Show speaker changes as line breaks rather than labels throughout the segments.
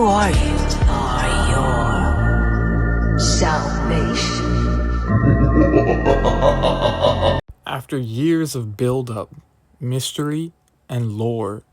Quiet are your salvation.
After years of build-up, mystery, and lore,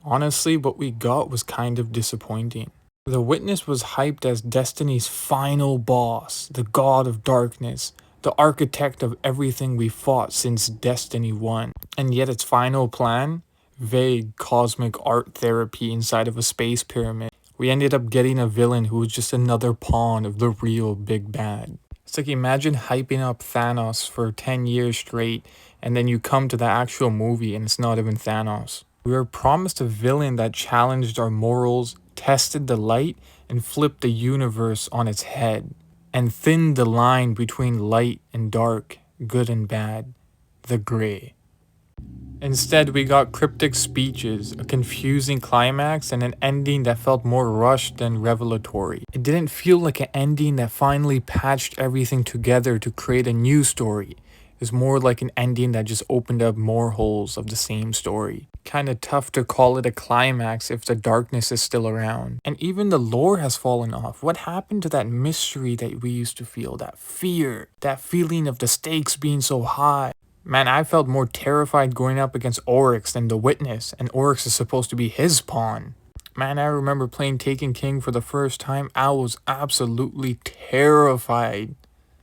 honestly what we got was kind of disappointing. The Witness was hyped as Destiny's final boss, the god of darkness, the architect of everything we fought since Destiny 1. And yet its final plan? Vague cosmic art therapy inside of a space pyramid. We ended up getting a villain who was just another pawn of the real big bad. It's like, imagine hyping up Thanos for 10 years straight and then you come to the actual movie and it's not even Thanos. We were promised a villain that challenged our morals, tested the light, and flipped the universe on its head, and thinned the line between light and dark, good and bad, the gray. Instead, we got cryptic speeches, a confusing climax, and an ending that felt more rushed than revelatory. It didn't feel like an ending that finally patched everything together to create a new story. It was more like an ending that just opened up more holes of the same story. Kinda tough to call it a climax if the darkness is still around. And even the lore has fallen off. What happened to that mystery that we used to feel? That fear, that feeling of the stakes being so high. Man, I felt more terrified going up against Oryx than the Witness, and Oryx is supposed to be his pawn. Man, I remember playing Taken King for the first time, I was absolutely terrified.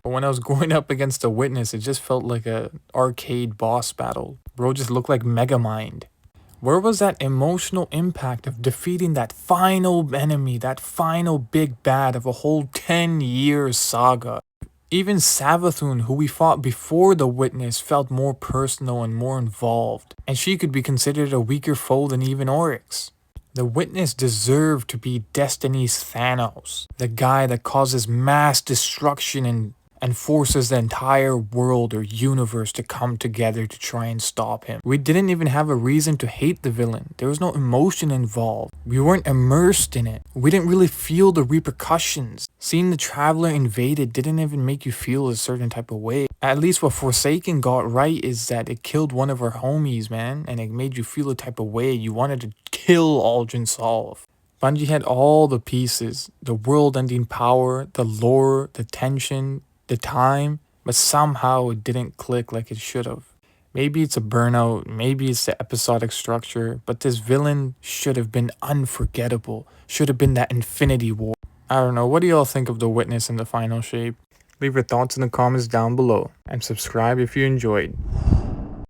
But when I was going up against the Witness, it just felt like an arcade boss battle. Bro just looked like Megamind. Where was that emotional impact of defeating that final enemy, that final big bad of a whole 10-year saga? Even Savathun, who we fought before the Witness, felt more personal and more involved, and she could be considered a weaker foe than even Oryx. The Witness deserved to be Destiny's Thanos, the guy that causes mass destruction and forces the entire world or universe to come together to try and stop him. We didn't even have a reason to hate the villain. There was no emotion involved. We weren't immersed in it. We didn't really feel the repercussions. Seeing the Traveler invaded didn't even make you feel a certain type of way. At least what Forsaken got right is that it killed one of our homies, man, and it made you feel a type of way. You wanted to kill Aldrin Solve. Bungie had all the pieces, the world-ending power, the lore, the tension, the time, but somehow it didn't click like it should have. Maybe it's a burnout, maybe it's the episodic structure, but this villain should have been unforgettable, should have been that Infinity War. I don't know, what do y'all think of the Witness in the final shape? Leave your thoughts in the comments down below, and subscribe if you enjoyed.